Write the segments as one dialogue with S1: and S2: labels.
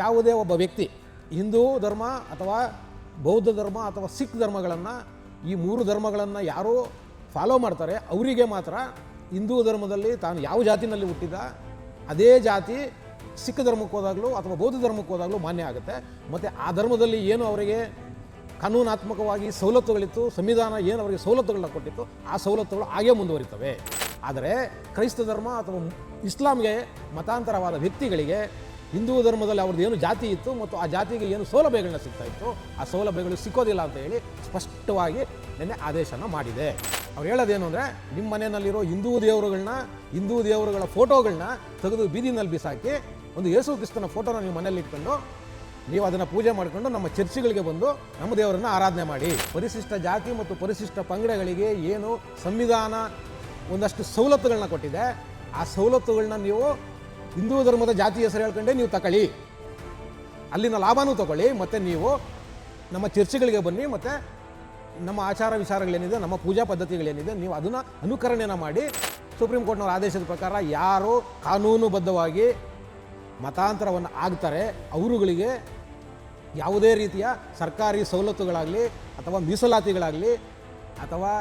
S1: ಯಾವುದೇ ಒಬ್ಬ ವ್ಯಕ್ತಿ ಹಿಂದೂ ಧರ್ಮ ಅಥವಾ ಬೌದ್ಧ ಧರ್ಮ ಅಥವಾ ಸಿಖ್ ಧರ್ಮಗಳನ್ನು, ಈ 3 ಧರ್ಮಗಳನ್ನು ಯಾರು ಫಾಲೋ ಮಾಡ್ತಾರೆ ಅವರಿಗೆ ಮಾತ್ರ ಹಿಂದೂ ಧರ್ಮದಲ್ಲಿ ತಾನು ಯಾವ ಜಾತಿನಲ್ಲಿ ಹುಟ್ಟಿದ ಅದೇ ಜಾತಿ ಸಿಖ್ ಧರ್ಮಕ್ಕೆ ಹೋದಾಗಲೂ ಅಥವಾ ಬೌದ್ಧ ಧರ್ಮಕ್ಕೆ ಹೋದಾಗಲೂ ಮಾನ್ಯ ಆಗುತ್ತೆ. ಮತ್ತು ಆ ಧರ್ಮದಲ್ಲಿ ಏನು ಅವರಿಗೆ ಕಾನೂನಾತ್ಮಕವಾಗಿ ಸವಲತ್ತುಗಳಿತ್ತು, ಸಂವಿಧಾನ ಏನು ಅವರಿಗೆ ಸವಲತ್ತುಗಳನ್ನ ಕೊಟ್ಟಿತ್ತು, ಆ ಸವಲತ್ತುಗಳು ಹಾಗೇ ಮುಂದುವರಿತವೆ. ಆದರೆ ಕ್ರೈಸ್ತ ಧರ್ಮ ಅಥವಾ ಇಸ್ಲಾಂಗೆ ಮತಾಂತರವಾದ ವ್ಯಕ್ತಿಗಳಿಗೆ ಹಿಂದೂ ಧರ್ಮದಲ್ಲಿ ಅವ್ರದ್ದು ಏನು ಜಾತಿ ಇತ್ತು ಮತ್ತು ಆ ಜಾತಿಗೆ ಏನು ಸೌಲಭ್ಯಗಳನ್ನ ಸಿಗ್ತಾ ಇತ್ತು ಆ ಸೌಲಭ್ಯಗಳು ಸಿಕ್ಕೋದಿಲ್ಲ ಅಂತ ಹೇಳಿ ಸ್ಪಷ್ಟವಾಗಿ ನಿನ್ನೆ ಆದೇಶನ ಮಾಡಿದೆ. ಅವ್ರು ಹೇಳೋದೇನು ಅಂದರೆ, ನಿಮ್ಮ ಮನೆಯಲ್ಲಿರೋ ಹಿಂದೂ ದೇವರುಗಳ ಫೋಟೋಗಳನ್ನ ತೆಗೆದು ಬೀದಿನಲ್ಲಿ ಬಿಸಾಕಿ ಒಂದು ಯೇಸು ಕ್ರಿಸ್ತನ ಫೋಟೋನ ನೀವು ಮನೇಲಿ ಇಟ್ಕೊಂಡು ನೀವು ಅದನ್ನು ಪೂಜೆ ಮಾಡಿಕೊಂಡು ನಮ್ಮ ಚರ್ಚ್ಗಳಿಗೆ ಬಂದು ನಮ್ಮ ದೇವರನ್ನು ಆರಾಧನೆ ಮಾಡಿ. ಪರಿಶಿಷ್ಟ ಜಾತಿ ಮತ್ತು ಪರಿಶಿಷ್ಟ ಪಂಗಡಗಳಿಗೆ ಏನು ಸಂವಿಧಾನ ಒಂದಷ್ಟು ಸವಲತ್ತುಗಳನ್ನ ಕೊಟ್ಟಿದೆ, ಆ ಸವಲತ್ತುಗಳನ್ನ ನೀವು ಹಿಂದೂ ಧರ್ಮದ ಜಾತಿ ಹೆಸರು ಹೇಳ್ಕೊಂಡೇ ನೀವು ತಗೊಳ್ಳಿ, ಅಲ್ಲಿನ ಲಾಭನೂ ತಗೊಳ್ಳಿ, ಮತ್ತು ನೀವು ನಮ್ಮ ಚರ್ಚ್ಗಳಿಗೆ ಬನ್ನಿ, ಮತ್ತು ನಮ್ಮ ಆಚಾರ ವಿಚಾರಗಳೇನಿದೆ, ನಮ್ಮ ಪೂಜಾ ಪದ್ಧತಿಗಳೇನಿದೆ ನೀವು ಅದನ್ನು ಅನುಕರಣೆಯನ್ನು ಮಾಡಿ. ಸುಪ್ರೀಂ ಕೋರ್ಟ್ನವರ ಆದೇಶದ ಪ್ರಕಾರ ಯಾರು ಕಾನೂನುಬದ್ಧವಾಗಿ ಮತಾಂತರವನ್ನು ಆಗ್ತಾರೆ ಅವರುಗಳಿಗೆ ಯಾವುದೇ ರೀತಿಯ ಸರ್ಕಾರಿ ಸವಲತ್ತುಗಳಾಗಲಿ ಅಥವಾ ಮೀಸಲಾತಿಗಳಾಗಲಿ ಅಥವಾ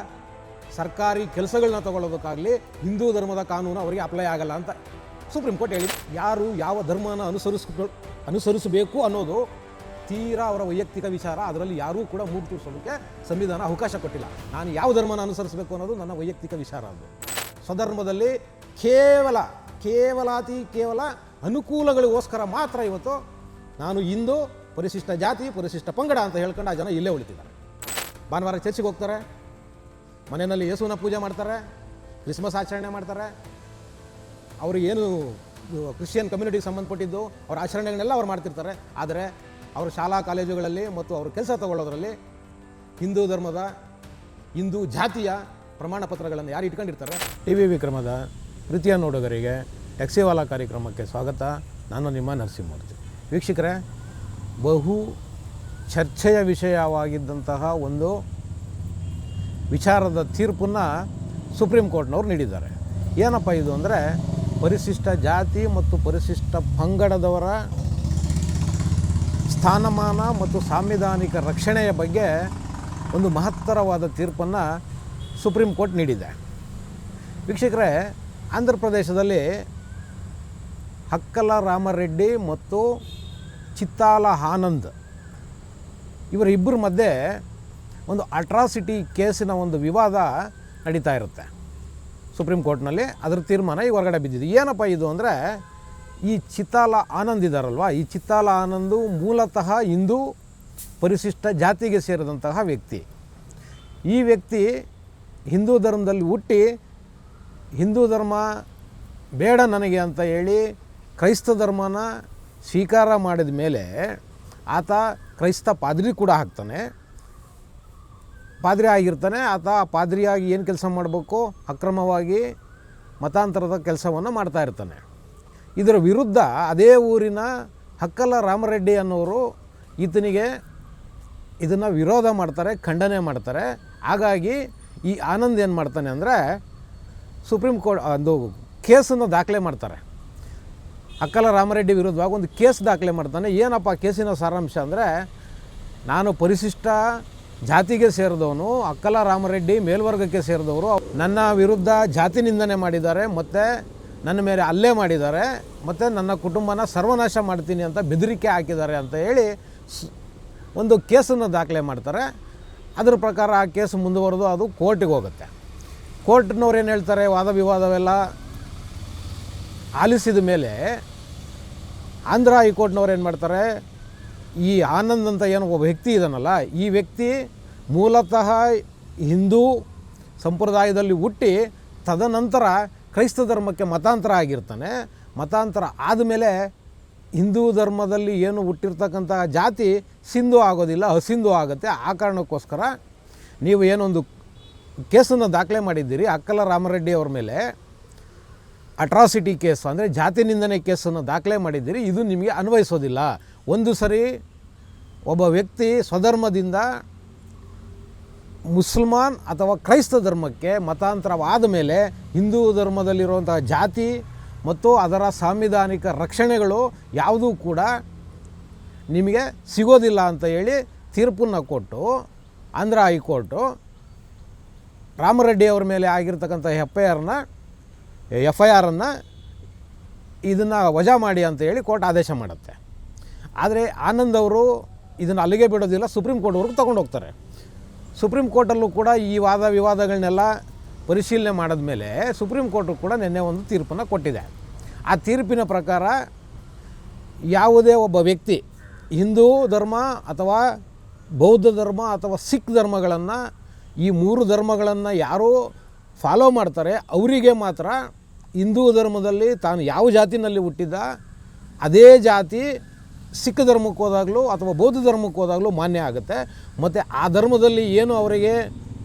S1: ಸರ್ಕಾರಿ ಕೆಲಸಗಳನ್ನ ತಗೊಳ್ಳೋದಕ್ಕಾಗಲಿ ಹಿಂದೂ ಧರ್ಮದ ಕಾನೂನು ಅವರಿಗೆ ಅಪ್ಲೈ ಆಗಲ್ಲ ಅಂತ ಸುಪ್ರೀಂ ಕೋರ್ಟ್ ಹೇಳಿ. ಯಾರು ಯಾವ ಧರ್ಮನ ಅನುಸರಿಸಬೇಕು ಅನ್ನೋದು ತೀರಾ ಅವರ ವೈಯಕ್ತಿಕ ವಿಚಾರ. ಅದರಲ್ಲಿ ಯಾರೂ ಕೂಡ ಮೂಗು ತೂರಿಸೋದಕ್ಕೆ ಸಂವಿಧಾನ ಅವಕಾಶ ಕೊಟ್ಟಿಲ್ಲ. ನಾನು ಯಾವ ಧರ್ಮನ ಅನುಸರಿಸಬೇಕು ಅನ್ನೋದು ನನ್ನ ವೈಯಕ್ತಿಕ ವಿಚಾರ. ಅದು ಸ್ವಧರ್ಮದಲ್ಲಿ ಕೇವಲ ಅನುಕೂಲಗಳಿಗೋಸ್ಕರ ಮಾತ್ರ ಇವತ್ತು ನಾನು ಹಿಂದೂ, ಪರಿಶಿಷ್ಟ ಜಾತಿ, ಪರಿಶಿಷ್ಟ ಪಂಗಡ ಅಂತ ಹೇಳ್ಕೊಂಡು ಆ ಜನ ಇಲ್ಲೇ ಉಳಿತಿದ್ದಾರೆ. ಭಾನುವಾರ ಚರ್ಚಿಗೆ ಹೋಗ್ತಾರೆ, ಮನೆಯಲ್ಲಿ ಯೇಸುವಿನ ಪೂಜೆ ಮಾಡ್ತಾರೆ, ಕ್ರಿಸ್ಮಸ್ ಆಚರಣೆ ಮಾಡ್ತಾರೆ. ಅವ್ರಿಗೇನು ಕ್ರಿಶ್ಚಿಯನ್ ಕಮ್ಯುನಿಟಿಗೆ ಸಂಬಂಧಪಟ್ಟಿದ್ದು ಅವ್ರ ಆಚರಣೆಗಳನ್ನೆಲ್ಲ ಅವ್ರು ಮಾಡ್ತಿರ್ತಾರೆ. ಆದರೆ ಅವರು ಶಾಲಾ ಕಾಲೇಜುಗಳಲ್ಲಿ ಮತ್ತು ಅವರು ಕೆಲಸ ತಗೊಳ್ಳೋದ್ರಲ್ಲಿ ಹಿಂದೂ ಧರ್ಮದ, ಹಿಂದೂ ಜಾತಿಯ ಪ್ರಮಾಣ ಪತ್ರಗಳನ್ನು ಯಾರು ಇಟ್ಕೊಂಡಿರ್ತಾರೆ. TV ವಿಕ್ರಮದ ಪ್ರೀತಿಯ ನೋಡುಗರಿಗೆ ಟ್ಯಾಕ್ಸಿವಾಲಾ ಕಾರ್ಯಕ್ರಮಕ್ಕೆ ಸ್ವಾಗತ. ನಾನು ನಿಮ್ಮ ನರಸಿಂಹಮೂರ್ತಿ. ವೀಕ್ಷಕರೇ, ಬಹು ಚರ್ಚೆಯ ವಿಷಯವಾಗಿದ್ದಂತಹ ಒಂದು ವಿಚಾರದ ತೀರ್ಪನ್ನು ಸುಪ್ರೀಂ ಕೋರ್ಟ್ನವ್ರು ನೀಡಿದ್ದಾರೆ. ಏನಪ್ಪ ಇದು ಅಂದರೆ, ಪರಿಶಿಷ್ಟ ಜಾತಿ ಮತ್ತು ಪರಿಶಿಷ್ಟ ಪಂಗಡದವರ ಸ್ಥಾನಮಾನ ಮತ್ತು ಸಾಂವಿಧಾನಿಕ ರಕ್ಷಣೆಯ ಬಗ್ಗೆ ಒಂದು ಮಹತ್ತರವಾದ ತೀರ್ಪನ್ನು ಸುಪ್ರೀಂ ಕೋರ್ಟ್ ನೀಡಿದೆ. ವೀಕ್ಷಕರೇ, ಆಂಧ್ರ ಪ್ರದೇಶದಲ್ಲಿ ಹಕ್ಕಲ ರಾಮರೆಡ್ಡಿ ಮತ್ತು ಚಿತ್ತಾಲ ಆನಂದ್ ಇವರಿಬ್ಬರ ಮಧ್ಯೆ ಒಂದು ಅಟ್ರಾಸಿಟಿ ಕೇಸಿನ ಒಂದು ವಿವಾದ ನಡೀತಾ ಇರುತ್ತೆ ಸುಪ್ರೀಂ ಕೋರ್ಟ್ನಲ್ಲಿ. ಅದರ ತೀರ್ಮಾನ ಈಗ ಹೊರಗಡೆ ಬಿದ್ದಿದೆ. ಏನಪ್ಪ ಇದು ಅಂದರೆ, ಈ ಚಿತ್ತಾಲ ಆನಂದ್ ಇದ್ದಾರಲ್ವ, ಈ ಚಿತ್ತಾಲ ಆನಂದು ಮೂಲತಃ ಹಿಂದೂ ಪರಿಶಿಷ್ಟ ಜಾತಿಗೆ ಸೇರಿದಂತಹ ವ್ಯಕ್ತಿ. ಈ ವ್ಯಕ್ತಿ ಹಿಂದೂ ಧರ್ಮದಲ್ಲಿ ಹುಟ್ಟಿ ಹಿಂದೂ ಧರ್ಮ ಬೇಡ ನನಗೆ ಅಂತ ಹೇಳಿ ಕ್ರೈಸ್ತ ಧರ್ಮನ ಸ್ವೀಕಾರ ಮಾಡಿದ ಮೇಲೆ ಆತ ಕ್ರೈಸ್ತ ಪಾದ್ರಿ ಕೂಡ ಆಗ್ತಾನೆ, ಪಾದ್ರಿ ಆಗಿರ್ತಾನೆ. ಆತ ಪಾದ್ರಿಯಾಗಿ ಏನು ಕೆಲಸ ಮಾಡಬೇಕು, ಅಕ್ರಮವಾಗಿ ಮತಾಂತರದ ಕೆಲಸವನ್ನು ಮಾಡ್ತಾ ಇರ್ತಾನೆ. ಇದರ ವಿರುದ್ಧ ಅದೇ ಊರಿನ ಹಕ್ಕಲ ರಾಮರೆಡ್ಡಿ ಅನ್ನೋರು ಈತನಿಗೆ ಇದನ್ನು ವಿರೋಧ ಮಾಡ್ತಾರೆ, ಖಂಡನೆ ಮಾಡ್ತಾರೆ. ಹಾಗಾಗಿ ಈ ಆನಂದ್ ಏನು ಮಾಡ್ತಾನೆ ಅಂದರೆ, ಸುಪ್ರೀಂ ಕೋರ್ಟ್ ಒಂದು ಕೇಸನ್ನು ದಾಖಲೆ ಮಾಡ್ತಾರೆ. ಹಕ್ಕಲ ರಾಮರೆಡ್ಡಿ ವಿರುದ್ಧವಾಗಿ ಒಂದು ಕೇಸ್ ದಾಖಲೆ ಮಾಡ್ತಾನೆ. ಏನಪ್ಪ ಕೇಸಿನ ಸಾರಾಂಶ ಅಂದರೆ, ನಾನು ಪರಿಶಿಷ್ಟ ಜಾತಿಗೆ ಸೇರಿದವನು, ಹಕ್ಕಲ ರಾಮರೆಡ್ಡಿ ಮೇಲ್ವರ್ಗಕ್ಕೆ ಸೇರಿದವರು, ನನ್ನ ವಿರುದ್ಧ ಜಾತಿ ನಿಂದನೆ ಮಾಡಿದ್ದಾರೆ, ಮತ್ತು ನನ್ನ ಮೇಲೆ ಹಲ್ಲೆ ಮಾಡಿದ್ದಾರೆ, ಮತ್ತು ನನ್ನ ಕುಟುಂಬನ ಸರ್ವನಾಶ ಮಾಡ್ತೀನಿ ಅಂತ ಬೆದರಿಕೆ ಹಾಕಿದ್ದಾರೆ ಅಂತ ಹೇಳಿ ಒಂದು ಕೇಸನ್ನು ದಾಖಲೆ ಮಾಡ್ತಾರೆ. ಅದರ ಪ್ರಕಾರ ಆ ಕೇಸು ಮುಂದುವರೆದು ಅದು ಕೋರ್ಟಿಗೆ ಹೋಗುತ್ತೆ. ಕೋರ್ಟ್ನವ್ರು ಏನು ಹೇಳ್ತಾರೆ, ವಾದ ವಿವಾದವೆಲ್ಲ ಆಲಿಸಿದ ಮೇಲೆ ಆಂಧ್ರ ಹೈಕೋರ್ಟ್ನವ್ರು ಏನು ಮಾಡ್ತಾರೆ, ಈ ಆನಂದ್ ಅಂತ ಏನೋ ಒಬ್ಬ ವ್ಯಕ್ತಿ ಇದನ್ನಲ್ಲ, ಈ ವ್ಯಕ್ತಿ ಮೂಲತಃ ಹಿಂದೂ ಸಂಪ್ರದಾಯದಲ್ಲಿ ಹುಟ್ಟಿ ತದನಂತರ ಕ್ರೈಸ್ತ ಧರ್ಮಕ್ಕೆ ಮತಾಂತರ ಆಗಿರ್ತಾನೆ. ಮತಾಂತರ ಆದಮೇಲೆ ಹಿಂದೂ ಧರ್ಮದಲ್ಲಿ ಏನು ಹುಟ್ಟಿರ್ತಕ್ಕಂಥ ಜಾತಿ ಸಿಂಧು ಆಗೋದಿಲ್ಲ, ಅಸಿಂಧು ಆಗುತ್ತೆ. ಆ ಕಾರಣಕ್ಕೋಸ್ಕರ ನೀವು ಏನೊಂದು ಕೇಸನ್ನು ದಾಖಲೆ ಮಾಡಿದ್ದೀರಿ ಹಕ್ಕಲ ರಾಮರೆಡ್ಡಿ ಅವ್ರ ಮೇಲೆ, ಅಟ್ರಾಸಿಟಿ ಕೇಸ್ ಅಂದರೆ ಜಾತಿ ನಿಂದನೆ ಕೇಸನ್ನು ದಾಖಲೆ ಮಾಡಿದ್ದೀರಿ, ಇದು ನಿಮಗೆ ಅನ್ವಯಿಸೋದಿಲ್ಲ. ಒಂದು ಸರಿ ಒಬ್ಬ ವ್ಯಕ್ತಿ ಸ್ವಧರ್ಮದಿಂದ ಮುಸಲ್ಮಾನ್ ಅಥವಾ ಕ್ರೈಸ್ತ ಧರ್ಮಕ್ಕೆ ಮತಾಂತರವಾದ ಮೇಲೆ ಹಿಂದೂ ಧರ್ಮದಲ್ಲಿರುವಂಥ ಜಾತಿ ಮತ್ತು ಅದರ ಸಾಂವಿಧಾನಿಕ ರಕ್ಷಣೆಗಳು ಯಾವುದೂ ಕೂಡ ನಿಮಗೆ ಸಿಗೋದಿಲ್ಲ ಅಂತ ಹೇಳಿ ತೀರ್ಪನ್ನು ಕೊಟ್ಟು ಆಂಧ್ರ ಹೈಕೋರ್ಟು ರಾಮರೆಡ್ಡಿ ಅವ್ರ ಮೇಲೆ ಆಗಿರ್ತಕ್ಕಂಥ ಎಫ್ ಐ ಆರನ್ನು ಇದನ್ನು ವಜಾ ಮಾಡಿ ಅಂತ ಹೇಳಿ ಕೋರ್ಟ್ ಆದೇಶ ಮಾಡುತ್ತೆ. ಆದರೆ ಆನಂದ್ ಅವರು ಇದನ್ನು ಅಲ್ಲಿಗೆ ಬಿಡೋದಿಲ್ಲ, ಸುಪ್ರೀಂ ಕೋರ್ಟ್ವರೆಗೂ ತೊಗೊಂಡು ಹೋಗ್ತಾರೆ. ಸುಪ್ರೀಂ ಕೋರ್ಟಲ್ಲೂ ಕೂಡ ಈ ವಾದ ವಿವಾದಗಳನ್ನೆಲ್ಲ ಪರಿಶೀಲನೆ ಮಾಡಿದ ಮೇಲೆ ಸುಪ್ರೀಂ ಕೋರ್ಟು ಕೂಡ ನಿನ್ನೆ ಒಂದು ತೀರ್ಪನ್ನು ಕೊಟ್ಟಿದೆ. ಆ ತೀರ್ಪಿನ ಪ್ರಕಾರ ಯಾವುದೇ ಒಬ್ಬ ವ್ಯಕ್ತಿ ಹಿಂದೂ ಧರ್ಮ ಅಥವಾ ಬೌದ್ಧ ಧರ್ಮ ಅಥವಾ ಸಿಖ್ ಧರ್ಮಗಳನ್ನು, ಈ 3 ಧರ್ಮಗಳನ್ನು ಯಾರು ಫಾಲೋ ಮಾಡ್ತಾರೆ ಅವರಿಗೆ ಮಾತ್ರ ಹಿಂದೂ ಧರ್ಮದಲ್ಲಿ ತಾನು ಯಾವ ಜಾತಿನಲ್ಲಿ ಹುಟ್ಟಿದ್ದ ಅದೇ ಜಾತಿ ಸಿಖ್ ಧರ್ಮಕ್ಕೆ ಹೋದಾಗಲೂ ಅಥವಾ ಬೌದ್ಧ ಧರ್ಮಕ್ಕೆ ಹೋದಾಗಲೂ ಮಾನ್ಯ ಆಗುತ್ತೆ. ಮತ್ತು ಆ ಧರ್ಮದಲ್ಲಿ ಏನು ಅವರಿಗೆ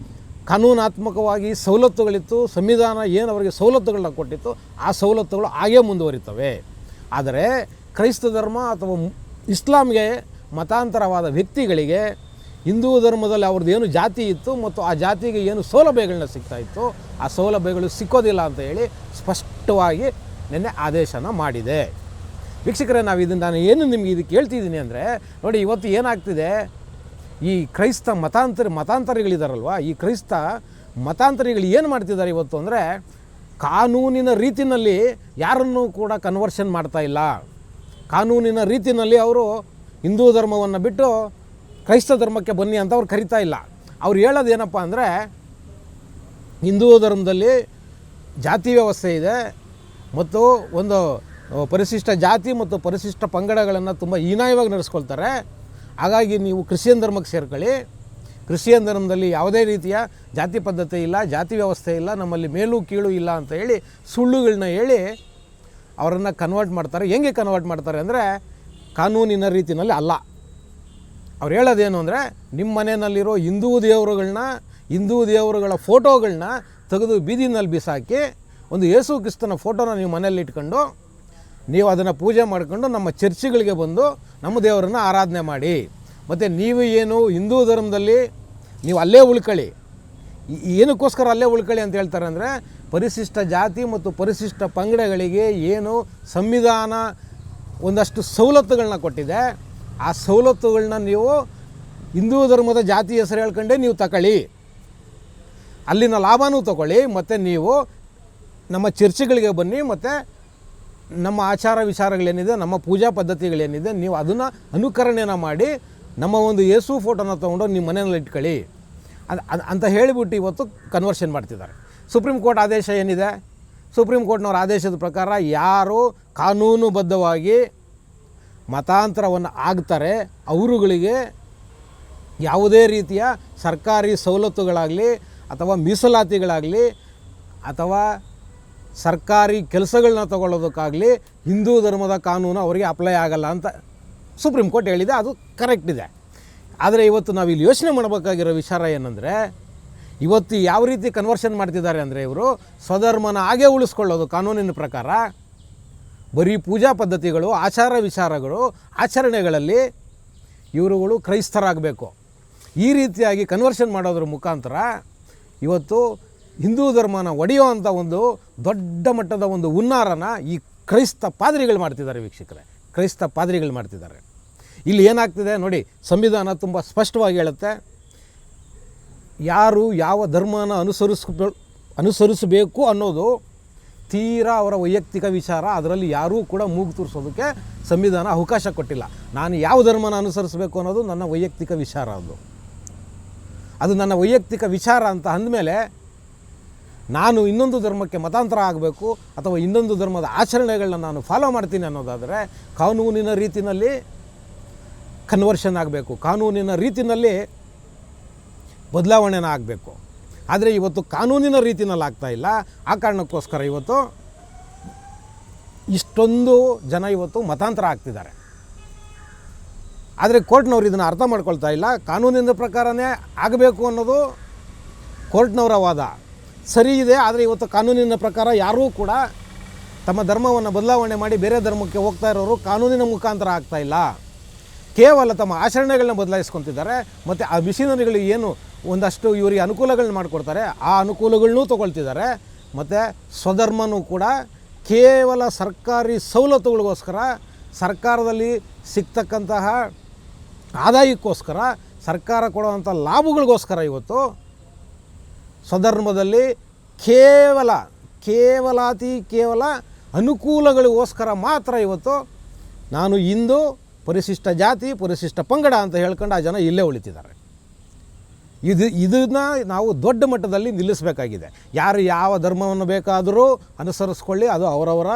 S1: ಕಾನೂನಾತ್ಮಕವಾಗಿ ಸವಲತ್ತುಗಳಿತ್ತು, ಸಂವಿಧಾನ ಏನು ಅವರಿಗೆ ಸವಲತ್ತುಗಳನ್ನ ಕೊಟ್ಟಿತ್ತು, ಆ ಸವಲತ್ತುಗಳು ಹಾಗೇ ಮುಂದುವರಿತವೆ. ಆದರೆ ಕ್ರೈಸ್ತ ಧರ್ಮ ಅಥವಾ ಇಸ್ಲಾಂಗೆ ಮತಾಂತರವಾದ ವ್ಯಕ್ತಿಗಳಿಗೆ ಹಿಂದೂ ಧರ್ಮದಲ್ಲಿ ಅವ್ರದ್ದು ಏನು ಜಾತಿ ಇತ್ತು ಮತ್ತು ಆ ಜಾತಿಗೆ ಏನು ಸೌಲಭ್ಯಗಳನ್ನ ಸಿಗ್ತಾಯಿತ್ತು ಆ ಸೌಲಭ್ಯಗಳು ಸಿಕ್ಕೋದಿಲ್ಲ ಅಂತ ಹೇಳಿ ಸ್ಪಷ್ಟವಾಗಿ ನಿನ್ನೆ ಆದೇಶನ ಮಾಡಿದೆ. ವೀಕ್ಷಕರೇ, ನಾನು ಏನು ನಿಮಗೆ ಇದಕ್ಕೆ ಹೇಳ್ತಿದ್ದೀನಿ ಅಂದರೆ, ನೋಡಿ ಇವತ್ತು ಏನಾಗ್ತಿದೆ, ಈ ಕ್ರೈಸ್ತ ಮತಾಂತರಿಗಳಿದಾರಲ್ವ, ಈ ಕ್ರೈಸ್ತ ಮತಾಂತರಿಗಳು ಏನು ಮಾಡ್ತಿದ್ದಾರೆ ಇವತ್ತು ಅಂದರೆ, ಕಾನೂನಿನ ರೀತಿಯಲ್ಲಿ ಯಾರನ್ನೂ ಕೂಡ ಕನ್ವರ್ಷನ್ ಮಾಡ್ತಾ ಇಲ್ಲ. ಕಾನೂನಿನ ರೀತಿಯಲ್ಲಿ ಅವರು ಹಿಂದೂ ಧರ್ಮವನ್ನು ಬಿಟ್ಟು ಕ್ರೈಸ್ತ ಧರ್ಮಕ್ಕೆ ಬನ್ನಿ ಅಂತ ಅವ್ರು ಕರಿತಾ ಇಲ್ಲ. ಅವ್ರು ಹೇಳೋದೇನಪ್ಪ ಅಂದರೆ, ಹಿಂದೂ ಧರ್ಮದಲ್ಲಿ ಜಾತಿ ವ್ಯವಸ್ಥೆ ಇದೆ ಮತ್ತು ಒಂದು ಪರಿಶಿಷ್ಟ ಜಾತಿ ಮತ್ತು ಪರಿಶಿಷ್ಟ ಪಂಗಡಗಳನ್ನು ತುಂಬ ಹೀನಾಯವಾಗಿ ನಡೆಸ್ಕೊಳ್ತಾರೆ. ಹಾಗಾಗಿ ನೀವು ಕ್ರಿಶ್ಚಿಯನ್ ಧರ್ಮಕ್ಕೆ ಸೇರ್ಕೊಳ್ಳಿ. ಕ್ರಿಶ್ಚಿಯನ್ ಧರ್ಮದಲ್ಲಿ ಯಾವುದೇ ರೀತಿಯ ಜಾತಿ ಪದ್ಧತಿ ಇಲ್ಲ, ಜಾತಿ ವ್ಯವಸ್ಥೆ ಇಲ್ಲ, ನಮ್ಮಲ್ಲಿ ಮೇಲೂ ಕೀಳು ಇಲ್ಲ ಅಂತ ಹೇಳಿ ಸುಳ್ಳುಗಳನ್ನ ಹೇಳಿ ಅವರನ್ನು ಕನ್ವರ್ಟ್ ಮಾಡ್ತಾರೆ. ಹೆಂಗೆ ಕನ್ವರ್ಟ್ ಮಾಡ್ತಾರೆ ಅಂದರೆ, ಕಾನೂನಿನ ರೀತಿಯಲ್ಲಿ ಅಲ್ಲ. ಅವ್ರು ಹೇಳೋದೇನು ಅಂದರೆ, ನಿಮ್ಮ ಮನೆಯಲ್ಲಿರೋ ಹಿಂದೂ ದೇವರುಗಳ ಫೋಟೋಗಳನ್ನ ತೆಗೆದು ಬೀದಿನಲ್ಲಿ ಬಿಸಾಕಿ ಒಂದು ಯೇಸು ಕ್ರಿಸ್ತನ ಫೋಟೋನ ನೀವು ಮನೇಲಿ ಇಟ್ಕೊಂಡು ನೀವು ಅದನ್ನು ಪೂಜೆ ಮಾಡಿಕೊಂಡು ನಮ್ಮ ಚರ್ಚ್ಗಳಿಗೆ ಬಂದು ನಮ್ಮ ದೇವರನ್ನು ಆರಾಧನೆ ಮಾಡಿ. ಮತ್ತು ನೀವು ಏನು ಹಿಂದೂ ಧರ್ಮದಲ್ಲಿ ನೀವು ಅಲ್ಲೇ ಉಳ್ಕೊಳ್ಳಿ. ಏನಕ್ಕೋಸ್ಕರ ಅಲ್ಲೇ ಉಳ್ಕೊಳ್ಳಿ ಅಂತ ಹೇಳ್ತಾರೆ ಅಂದರೆ, ಪರಿಶಿಷ್ಟ ಜಾತಿ ಮತ್ತು ಪರಿಶಿಷ್ಟ ಪಂಗಡಗಳಿಗೆ ಏನು ಸಂವಿಧಾನ ಒಂದಷ್ಟು ಸವಲತ್ತುಗಳನ್ನ ಕೊಟ್ಟಿದೆ, ಆ ಸವಲತ್ತುಗಳನ್ನ ನೀವು ಹಿಂದೂ ಧರ್ಮದ ಜಾತಿ ಹೆಸರು ಹೇಳ್ಕೊಂಡೇ ನೀವು ತಗೊಳ್ಳಿ, ಅಲ್ಲಿನ ಲಾಭನೂ ತಗೊಳ್ಳಿ, ಮತ್ತು ನೀವು ನಮ್ಮ ಚರ್ಚ್ಗಳಿಗೆ ಬನ್ನಿ, ಮತ್ತು ನಮ್ಮ ಆಚಾರ ವಿಚಾರಗಳೇನಿದೆ, ನಮ್ಮ ಪೂಜಾ ಪದ್ಧತಿಗಳೇನಿದೆ ನೀವು ಅದನ್ನು ಅನುಕರಣೆನ ಮಾಡಿ ನಮ್ಮ ಒಂದು ಯೇಸು ಫೋಟೋನ ತೊಗೊಂಡು ನಿಮ್ಮ ಮನೆಯಲ್ಲಿ ಇಟ್ಕೊಳ್ಳಿ ಅಂತ ಹೇಳಿಬಿಟ್ಟು ಇವತ್ತು ಕನ್ವರ್ಷನ್ ಮಾಡ್ತಿದ್ದಾರೆ. ಸುಪ್ರೀಂ ಕೋರ್ಟ್ ಆದೇಶ ಏನಿದೆ, ಸುಪ್ರೀಂ ಕೋರ್ಟ್ನವ್ರ ಆದೇಶದ ಪ್ರಕಾರ ಯಾರು ಕಾನೂನುಬದ್ಧವಾಗಿ ಮತಾಂತರವನ್ನು ಆಗ್ತಾರೆ ಅವರುಗಳಿಗೆ ಯಾವುದೇ ರೀತಿಯ ಸರ್ಕಾರಿ ಸವಲತ್ತುಗಳಾಗಲಿ ಅಥವಾ ಮೀಸಲಾತಿಗಳಾಗಲಿ ಅಥವಾ ಸರ್ಕಾರಿ ಕೆಲಸಗಳನ್ನ ತಗೊಳ್ಳೋದಕ್ಕಾಗಲಿ ಹಿಂದೂ ಧರ್ಮದ ಕಾನೂನು ಅವರಿಗೆ ಅಪ್ಲೈ ಆಗಲ್ಲ ಅಂತ ಸುಪ್ರೀಂ ಕೋರ್ಟ್ ಹೇಳಿದೆ. ಅದು ಕರೆಕ್ಟ್ ಇದೆ. ಆದರೆ ಇವತ್ತು ನಾವಿಲ್ಲಿ ಯೋಚನೆ ಮಾಡಬೇಕಾಗಿರೋ ವಿಚಾರ ಏನಂದರೆ, ಇವತ್ತು ಯಾವ ರೀತಿ ಕನ್ವರ್ಷನ್ ಮಾಡ್ತಿದ್ದಾರೆ ಅಂದರೆ, ಇವರು ಸ್ವಧರ್ಮನ ಹಾಗೆ ಉಳಿಸ್ಕೊಳ್ಳೋದು ಕಾನೂನಿನ ಪ್ರಕಾರ. ಬರೀ ಪೂಜಾ ಪದ್ಧತಿಗಳು, ಆಚಾರ ವಿಚಾರಗಳು, ಆಚರಣೆಗಳಲ್ಲಿ ಇವರುಗಳು ಕ್ರೈಸ್ತರಾಗಬೇಕು. ಈ ರೀತಿಯಾಗಿ ಕನ್ವರ್ಷನ್ ಮಾಡೋದ್ರ ಮುಖಾಂತರ ಇವತ್ತು ಹಿಂದೂ ಧರ್ಮನ ಒಡೆಯುವಂಥ ಒಂದು ದೊಡ್ಡ ಮಟ್ಟದ ಒಂದು ಹುನ್ನಾರನ ಈ ಕ್ರೈಸ್ತ ಪಾದ್ರಿಗಳು ಮಾಡ್ತಿದ್ದಾರೆ. ವೀಕ್ಷಕರೇ, ಕ್ರೈಸ್ತ ಪಾದ್ರಿಗಳು ಮಾಡ್ತಿದ್ದಾರೆ. ಇಲ್ಲಿ ಏನಾಗ್ತಿದೆ ನೋಡಿ, ಸಂವಿಧಾನ ತುಂಬ ಸ್ಪಷ್ಟವಾಗಿ ಹೇಳುತ್ತೆ, ಯಾರು ಯಾವ ಧರ್ಮನ ಅನುಸರಿಸಬೇಕು ಅನ್ನೋದು ತೀರಾ ಅವರ ವೈಯಕ್ತಿಕ ವಿಚಾರ. ಅದರಲ್ಲಿ ಯಾರೂ ಕೂಡ ಮೂಗು ತೂರಿಸೋದಕ್ಕೆ ಸಂವಿಧಾನ ಅವಕಾಶ ಕೊಟ್ಟಿಲ್ಲ. ನಾನು ಯಾವ ಧರ್ಮನ ಅನುಸರಿಸಬೇಕು ಅನ್ನೋದು ನನ್ನ ವೈಯಕ್ತಿಕ ವಿಚಾರ. ಅದು ನನ್ನ ವೈಯಕ್ತಿಕ ವಿಚಾರ ಅಂತ ಅಂದಮೇಲೆ ನಾನು ಇನ್ನೊಂದು ಧರ್ಮಕ್ಕೆ ಮತಾಂತರ ಆಗಬೇಕು ಅಥವಾ ಇನ್ನೊಂದು ಧರ್ಮದ ಆಚರಣೆಗಳನ್ನ ನಾನು ಫಾಲೋ ಮಾಡ್ತೀನಿ ಅನ್ನೋದಾದರೆ ಕಾನೂನಿನ ರೀತಿಯಲ್ಲಿ ಕನ್ವರ್ಷನ್ ಆಗಬೇಕು, ಕಾನೂನಿನ ರೀತಿಯಲ್ಲಿ ಬದಲಾವಣೆನ ಆಗಬೇಕು. ಆದರೆ ಇವತ್ತು ಕಾನೂನಿನ ರೀತಿಯಲ್ಲಿ ಆಗ್ತಾಯಿಲ್ಲ. ಆ ಕಾರಣಕ್ಕೋಸ್ಕರ ಇವತ್ತು ಇಷ್ಟೊಂದು ಜನ ಇವತ್ತು ಮತಾಂತರ ಆಗ್ತಿದ್ದಾರೆ. ಆದರೆ ಕೋರ್ಟ್ನವ್ರು ಇದನ್ನು ಅರ್ಥ ಮಾಡ್ಕೊಳ್ತಾ ಇಲ್ಲ. ಕಾನೂನಿನ ಪ್ರಕಾರನೇ ಆಗಬೇಕು ಅನ್ನೋದು ಕೋರ್ಟ್ನವರ ವಾದ ಸರಿ ಇದೆ. ಆದರೆ ಇವತ್ತು ಕಾನೂನಿನ ಪ್ರಕಾರ ಯಾರೂ ಕೂಡ ತಮ್ಮ ಧರ್ಮವನ್ನು ಬದಲಾವಣೆ ಮಾಡಿ ಬೇರೆ ಧರ್ಮಕ್ಕೆ ಹೋಗ್ತಾ ಇರೋರು ಕಾನೂನಿನ ಮುಖಾಂತರ ಆಗ್ತಾಯಿಲ್ಲ. ಕೇವಲ ತಮ್ಮ ಆಚರಣೆಗಳನ್ನ ಬದಲಾಯಿಸ್ಕೊತಿದ್ದಾರೆ. ಮತ್ತು ಆ ಮಿಷನರಿಗಳಿಗೆ ಏನು ಒಂದಷ್ಟು ಇವರಿಗೆ ಅನುಕೂಲಗಳನ್ನ ಮಾಡಿಕೊಡ್ತಾರೆ ಆ ಅನುಕೂಲಗಳನ್ನೂ ತೊಗೊಳ್ತಿದ್ದಾರೆ. ಮತ್ತು ಸ್ವಧರ್ಮನೂ ಕೂಡ ಕೇವಲ ಸರ್ಕಾರಿ ಸವಲತ್ತುಗಳಿಗೋಸ್ಕರ ಸರ್ಕಾರದಲ್ಲಿ ಸಿಗ್ತಕ್ಕಂತಹ ಆದಾಯಕ್ಕೋಸ್ಕರ, ಸರ್ಕಾರ ಕೊಡುವಂಥ ಲಾಭಗಳಿಗೋಸ್ಕರ ಇವತ್ತು ಸ್ವಧರ್ಮದಲ್ಲಿ ಕೇವಲ ಅನುಕೂಲಗಳಿಗೋಸ್ಕರ ಮಾತ್ರ ಇವತ್ತು ನಾನು ಹಿಂದೂ, ಪರಿಶಿಷ್ಟ ಜಾತಿ, ಪರಿಶಿಷ್ಟ ಪಂಗಡ ಅಂತ ಹೇಳ್ಕೊಂಡು ಆ ಜನ ಇಲ್ಲೇ ಉಳಿತಿದ್ದಾರೆ. ಇದನ್ನು ನಾವು ದೊಡ್ಡ ಮಟ್ಟದಲ್ಲಿ ನಿಲ್ಲಿಸಬೇಕಾಗಿದೆ. ಯಾರು ಯಾವ ಧರ್ಮವನ್ನು ಬೇಕಾದರೂ ಅನುಸರಿಸ್ಕೊಳ್ಳಿ, ಅದು ಅವರವರ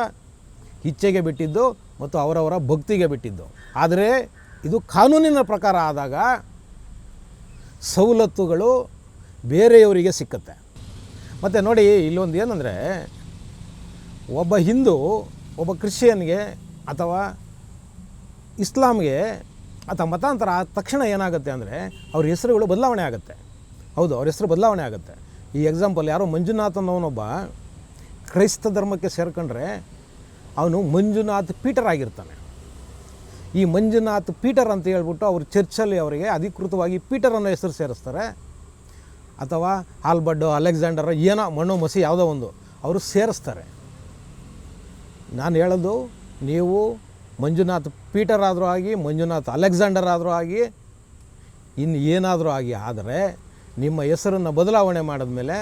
S1: ಇಚ್ಛೆಗೆ ಬಿಟ್ಟಿದ್ದು ಮತ್ತು ಅವರವರ ಭಕ್ತಿಗೆ ಬಿಟ್ಟಿದ್ದು. ಆದರೆ ಇದು ಕಾನೂನಿನ ಪ್ರಕಾರ ಆದಾಗ ಸವಲತ್ತುಗಳು ಬೇರೆಯವರಿಗೆ ಸಿಕ್ಕುತ್ತೆ. ಮತ್ತು ನೋಡಿ, ಇಲ್ಲೊಂದು ಏನಂದರೆ, ಒಬ್ಬ ಹಿಂದೂ ಒಬ್ಬ ಕ್ರಿಶ್ಚಿಯನ್ಗೆ ಅಥವಾ ಇಸ್ಲಾಮ್ಗೆ ಅಥವಾ ಮತಾಂತರ ಆದ ತಕ್ಷಣ ಏನಾಗುತ್ತೆ ಅಂದರೆ ಅವ್ರ ಹೆಸರುಗಳು ಬದಲಾವಣೆ ಆಗುತ್ತೆ. ಹೌದು, ಅವ್ರ ಹೆಸರು ಬದಲಾವಣೆ ಆಗುತ್ತೆ. ಈ ಎಕ್ಸಾಂಪಲ್, ಯಾರೋ ಮಂಜುನಾಥ್ ಅನ್ನೋನೊಬ್ಬ ಕ್ರೈಸ್ತ ಧರ್ಮಕ್ಕೆ ಸೇರ್ಕೊಂಡ್ರೆ ಅವನು ಮಂಜುನಾಥ್ ಪೀಟರ್ ಆಗಿರ್ತಾನೆ. ಈ ಮಂಜುನಾಥ್ ಪೀಟರ್ ಅಂತ ಹೇಳ್ಬಿಟ್ಟು ಅವ್ರ ಚರ್ಚಲ್ಲಿ ಅವರಿಗೆ ಅಧಿಕೃತವಾಗಿ ಪೀಟರ್ ಅನ್ನೋ ಹೆಸರು ಸೇರಿಸ್ತಾರೆ. ಅಥವಾ ಆಲ್ಬರ್ಟೋ, ಅಲೆಕ್ಸಾಂಡರ್, ಏನೋ ಮಣ್ಣು ಮಸಿ ಯಾವುದೋ ಒಂದು ಅವರು ಸೇರಿಸ್ತಾರೆ. ನಾನು ಹೇಳೋದು, ನೀವು ಮಂಜುನಾಥ್ ಪೀಟರ್ ಆದರೂ ಆಗಿ, ಮಂಜುನಾಥ್ ಅಲೆಕ್ಸಾಂಡರ್ ಆದರೂ ಆಗಿ, ಇನ್ನು ಏನಾದರೂ ಆಗಿ, ಆದರೆ ನಿಮ್ಮ ಹೆಸರನ್ನು ಬದಲಾವಣೆ ಮಾಡಿದ್ಮೇಲೆ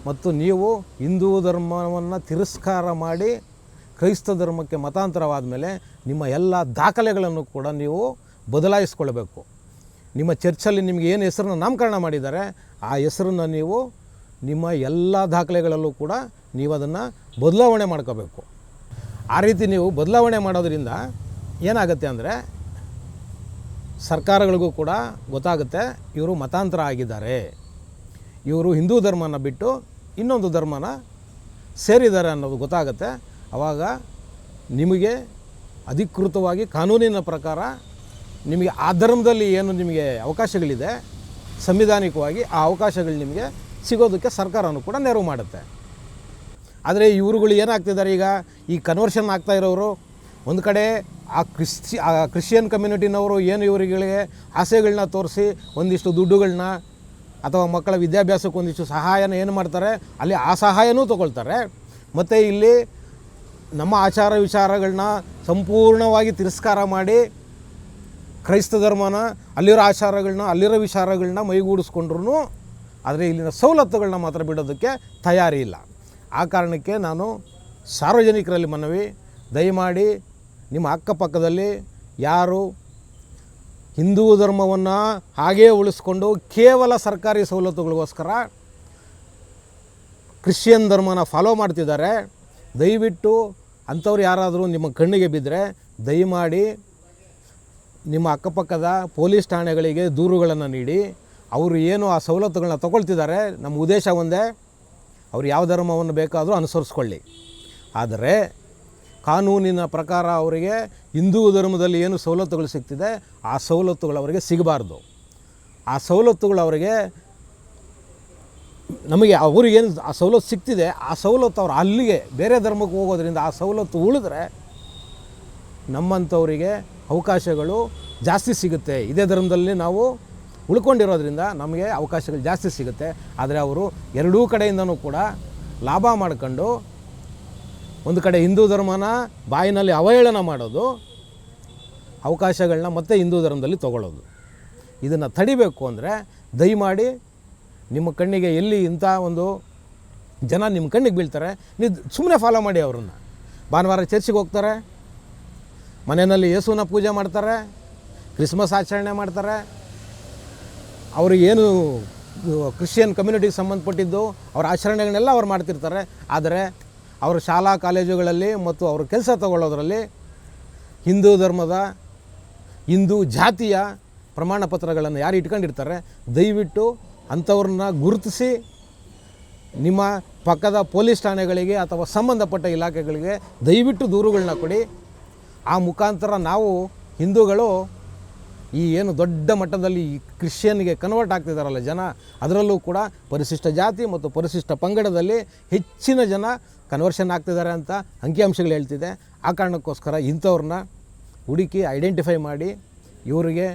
S1: ಮತ್ತು ನೀವು ಹಿಂದೂ ಧರ್ಮವನ್ನು ತಿರಸ್ಕಾರ ಮಾಡಿ ಕ್ರೈಸ್ತ ಧರ್ಮಕ್ಕೆ ಮತಾಂತರವಾದ ಮೇಲೆ ನಿಮ್ಮ ಎಲ್ಲ ದಾಖಲೆಗಳನ್ನು ಕೂಡ ನೀವು ಬದಲಾಯಿಸ್ಕೊಳ್ಬೇಕು. ನಿಮ್ಮ ಚರ್ಚಲ್ಲಿ ನಿಮಗೆ ಏನು ಹೆಸರನ್ನು ನಾಮಕರಣ ಮಾಡಿದ್ದಾರೆ ಆ ಹೆಸರನ್ನು ನೀವು ನಿಮ್ಮ ಎಲ್ಲ ದಾಖಲೆಗಳಲ್ಲೂ ಕೂಡ ನೀವು ಅದನ್ನು ಬದಲಾವಣೆ ಮಾಡ್ಕೋಬೇಕು. ಆ ರೀತಿ ನೀವು ಬದಲಾವಣೆ ಮಾಡೋದ್ರಿಂದ ಏನಾಗುತ್ತೆ ಅಂದರೆ ಸರ್ಕಾರಗಳಿಗೂ ಕೂಡ ಗೊತ್ತಾಗುತ್ತೆ ಇವರು ಮತಾಂತರ ಆಗಿದ್ದಾರೆ, ಇವರು ಹಿಂದೂ ಧರ್ಮನ ಬಿಟ್ಟು ಇನ್ನೊಂದು ಧರ್ಮನ ಸೇರಿದ್ದಾರೆ ಅನ್ನೋದು ಗೊತ್ತಾಗುತ್ತೆ. ಆವಾಗ ನಿಮಗೆ ಅಧಿಕೃತವಾಗಿ ಕಾನೂನಿನ ಪ್ರಕಾರ ನಿಮಗೆ ಆ ಧರ್ಮದಲ್ಲಿ ಏನು ನಿಮಗೆ ಅವಕಾಶಗಳಿದೆ ಸಂವಿಧಾನಿಕವಾಗಿ, ಆ ಅವಕಾಶಗಳು ನಿಮಗೆ ಸಿಗೋದಕ್ಕೆ ಸರ್ಕಾರನೂ ಕೂಡ ನೆರವು ಮಾಡುತ್ತೆ. ಆದರೆ ಇವ್ರುಗಳು ಏನಾಗ್ತಿದ್ದಾರೆ, ಈಗ ಈ ಕನ್ವರ್ಷನ್ ಆಗ್ತಾ ಇರೋರು ಒಂದು ಕಡೆ ಆ ಕ್ರಿಶ್ಚಿಯನ್ ಕಮ್ಯುನಿಟಿನವರು ಏನು ಇವರುಗಳಿಗೆ ಆಸೆಗಳನ್ನ ತೋರಿಸಿ ಒಂದಿಷ್ಟು ದುಡ್ಡುಗಳನ್ನ ಅಥವಾ ಮಕ್ಕಳ ವಿದ್ಯಾಭ್ಯಾಸಕ್ಕೆ ಒಂದಿಷ್ಟು ಸಹಾಯನ ಏನು ಮಾಡ್ತಾರೆ, ಅಲ್ಲಿ ಆ ಸಹಾಯನೂ ತೊಗೊಳ್ತಾರೆ. ಮತ್ತು ಇಲ್ಲಿ ನಮ್ಮ ಆಚಾರ ವಿಚಾರಗಳನ್ನ ಸಂಪೂರ್ಣವಾಗಿ ತಿರಸ್ಕಾರ ಮಾಡಿ ಕ್ರೈಸ್ತ ಧರ್ಮನ, ಅಲ್ಲಿರೋ ಆಚಾರಗಳನ್ನ, ಅಲ್ಲಿರೋ ವಿಚಾರಗಳನ್ನ ಮೈಗೂಡಿಸ್ಕೊಂಡ್ರು, ಆದರೆ ಇಲ್ಲಿನ ಸವಲತ್ತುಗಳನ್ನ ಮಾತ್ರ ಬಿಡೋದಕ್ಕೆ ತಯಾರಿ ಇಲ್ಲ. ಆ ಕಾರಣಕ್ಕೆ ನಾನು ಸಾರ್ವಜನಿಕರಲ್ಲಿ ಮನವಿ, ದಯಮಾಡಿ ನಿಮ್ಮ ಅಕ್ಕಪಕ್ಕದಲ್ಲಿ ಯಾರು ಹಿಂದೂ ಧರ್ಮವನ್ನು ಹಾಗೇ ಉಳಿಸ್ಕೊಂಡು ಕೇವಲ ಸರ್ಕಾರಿ ಸವಲತ್ತುಗಳಿಗೋಸ್ಕರ ಕ್ರಿಶ್ಚಿಯನ್ ಧರ್ಮನ ಫಾಲೋ ಮಾಡ್ತಿದ್ದಾರೆ, ದಯವಿಟ್ಟು ಅಂಥವ್ರು ಯಾರಾದರೂ ನಿಮ್ಮ ಕಣ್ಣಿಗೆ ಬಿದ್ದರೆ ದಯಮಾಡಿ ನಿಮ್ಮ ಅಕ್ಕಪಕ್ಕದ ಪೊಲೀಸ್ ಠಾಣೆಗಳಿಗೆ ದೂರುಗಳನ್ನು ನೀಡಿ. ಅವರು ಏನು ಆ ಸವಲತ್ತುಗಳನ್ನ ತಗೊಳ್ತಿದ್ದಾರೆ, ನಮ್ಮ ಉದ್ದೇಶ ಒಂದೇ, ಅವ್ರು ಯಾವ ಧರ್ಮವನ್ನು ಬೇಕಾದರೂ ಅನುಸರಿಸ್ಕೊಳ್ಳಿ. ಆದರೆ ಕಾನೂನಿನ ಪ್ರಕಾರ ಅವರಿಗೆ ಹಿಂದೂ ಧರ್ಮದಲ್ಲಿ ಏನು ಸವಲತ್ತುಗಳು ಸಿಗ್ತಿದೆ ಆ ಸವಲತ್ತುಗಳು ಅವರಿಗೆ ಸಿಗಬಾರ್ದು. ಆ ಸವಲತ್ತುಗಳು ಅವರಿಗೆ, ನಮಗೆ ಅವ್ರಿಗೇನು ಆ ಸವಲತ್ತು ಸಿಗ್ತಿದೆ ಆ ಸವಲತ್ತು ಅವ್ರು ಅಲ್ಲಿಗೆ ಬೇರೆ ಧರ್ಮಕ್ಕೆ ಹೋಗೋದ್ರಿಂದ ಆ ಸವಲತ್ತು ಉಳಿದ್ರೆ ನಮ್ಮಂಥವರಿಗೆ ಅವಕಾಶಗಳು ಜಾಸ್ತಿ ಸಿಗುತ್ತೆ. ಇದೇ ಧರ್ಮದಲ್ಲಿ ನಾವು ಉಳ್ಕೊಂಡಿರೋದ್ರಿಂದ ನಮಗೆ ಅವಕಾಶಗಳು ಜಾಸ್ತಿ ಸಿಗುತ್ತೆ. ಆದರೆ ಅವರು ಎರಡೂ ಕಡೆಯಿಂದನೂ ಕೂಡ ಲಾಭ ಮಾಡ್ಕೊಂಡು ಒಂದು ಕಡೆ ಹಿಂದೂ ಧರ್ಮನ ಬಾಯಿನಲ್ಲಿ ಅವಹೇಳನ ಮಾಡೋದು, ಅವಕಾಶಗಳನ್ನ ಮತ್ತೆ ಹಿಂದೂ ಧರ್ಮದಲ್ಲಿ ತೊಗೊಳ್ಳೋದು. ಇದನ್ನು ತಡಿಬೇಕು ಅಂದರೆ ದಯಮಾಡಿ ನಿಮ್ಮ ಕಣ್ಣಿಗೆ ಎಲ್ಲಿ ಇಂಥ ಒಂದು ಜನ ನಿಮ್ಮ ಕಣ್ಣಿಗೆ ಬೀಳ್ತಾರೆ, ನೀವು ಸುಮ್ಮನೆ ಫಾಲೋ ಮಾಡಿ. ಅವ್ರನ್ನ ಭಾನುವಾರ ಚರ್ಚಿಗೆ ಹೋಗ್ತಾರೆ, ಮನೆಯಲ್ಲಿ ಯೇಸುನ ಪೂಜೆ ಮಾಡ್ತಾರೆ, ಕ್ರಿಸ್ಮಸ್ ಆಚರಣೆ ಮಾಡ್ತಾರೆ, ಅವ್ರಿಗೇನು ಕ್ರಿಶ್ಚಿಯನ್ ಕಮ್ಯುನಿಟಿಗೆ ಸಂಬಂಧಪಟ್ಟಿದ್ದು ಅವರ ಆಚರಣೆಗಳನ್ನೆಲ್ಲ ಅವ್ರು ಮಾಡ್ತಿರ್ತಾರೆ. ಆದರೆ ಅವರು ಶಾಲಾ ಕಾಲೇಜುಗಳಲ್ಲಿ ಮತ್ತು ಅವರು ಕೆಲಸ ತಗೊಳ್ಳೋದ್ರಲ್ಲಿ ಹಿಂದೂ ಧರ್ಮದ, ಹಿಂದೂ ಜಾತಿಯ ಪ್ರಮಾಣ ಪತ್ರಗಳನ್ನು ಯಾರು ಇಟ್ಕೊಂಡಿರ್ತಾರೆ, ದಯವಿಟ್ಟು ಅಂಥವ್ರನ್ನ ಗುರುತಿಸಿ ನಿಮ್ಮ ಪಕ್ಕದ ಪೊಲೀಸ್ ಠಾಣೆಗಳಿಗೆ ಅಥವಾ ಸಂಬಂಧಪಟ್ಟ ಇಲಾಖೆಗಳಿಗೆ ದಯವಿಟ್ಟು ದೂರುಗಳನ್ನ ಕೊಡಿ. ಆ ಮುಖಾಂತರ ನಾವು ಹಿಂದೂಗಳು ಈ ಏನು ದೊಡ್ಡ ಮಟ್ಟದಲ್ಲಿ ಈ ಕ್ರಿಶ್ಚಿಯನ್ಗೆ ಕನ್ವರ್ಟ್ ಆಗ್ತಿದ್ದಾರಲ್ಲ ಜನ, ಅದರಲ್ಲೂ ಕೂಡ ಪರಿಶಿಷ್ಟ ಜಾತಿ ಮತ್ತು ಪರಿಶಿಷ್ಟ ಪಂಗಡದಲ್ಲಿ ಹೆಚ್ಚಿನ ಜನ ಕನ್ವರ್ಷನ್ ಆಗ್ತಿದ್ದಾರೆ ಅಂತ ಅಂಕಿಅಂಶಗಳು ಹೇಳ್ತಿದೆ. ಆ ಕಾರಣಕ್ಕೋಸ್ಕರ ಇಂಥವ್ರನ್ನ ಹುಡುಕಿ ಐಡೆಂಟಿಫೈ ಮಾಡಿ ಇವರಿಗೆ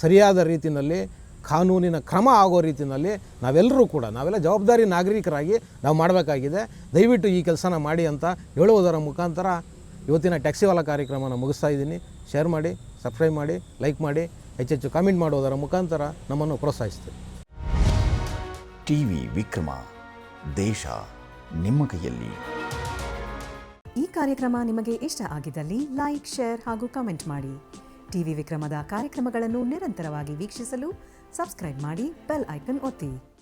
S1: ಸರಿಯಾದ ರೀತಿಯಲ್ಲಿ ಕಾನೂನಿನ ಕ್ರಮ ಆಗೋ ರೀತಿಯಲ್ಲಿ ನಾವೆಲ್ಲರೂ ಕೂಡ, ನಾವೆಲ್ಲ ಜವಾಬ್ದಾರಿ ನಾಗರಿಕರಾಗಿ ನಾವು ಮಾಡಬೇಕಾಗಿದೆ. ದಯವಿಟ್ಟು ಈ ಕೆಲಸನ ಮಾಡಿ ಅಂತ ಹೇಳುವುದರ ಮುಖಾಂತರ ಇವತ್ತಿನ ಟ್ಯಾಕ್ಸಿವಾಲ ಕಾರ್ಯಕ್ರಮನ ಮುಗಿಸ್ತಾ ಇದ್ದೀನಿ. ಶೇರ್ ಮಾಡಿ, ಸಬ್ಸ್ಕ್ರೈಬ್ ಮಾಡಿ, ಲೈಕ್ ಮಾಡಿ, ಹೆಚ್ಚೆಚ್ಚು ಕಾಮೆಂಟ್ ಮಾಡೋದರ ಮುಖಾಂತರ ನಮ್ಮನ್ನು ಪ್ರೋತ್ಸಾಹಿಸ್ತೀವಿ.
S2: ಟಿವಿ ವಿಕ್ರಮ, ದೇಶ ನಿಮ್ಮ ಕೈಯಲ್ಲಿ.
S3: ಈ ಕಾರ್ಯಕ್ರಮ ನಿಮಗೆ ಇಷ್ಟ ಆಗಿದ್ದಲ್ಲಿ ಲೈಕ್, ಶೇರ್ ಹಾಗೂ ಕಮೆಂಟ್ ಮಾಡಿ. ಟಿವಿ ವಿಕ್ರಮದ ಕಾರ್ಯಕ್ರಮಗಳನ್ನು ನಿರಂತರವಾಗಿ ವೀಕ್ಷಿಸಲು ಸಬ್ಸ್ಕ್ರೈಬ್ ಮಾಡಿ, ಬೆಲ್ ಐಕನ್ ಒತ್ತಿ.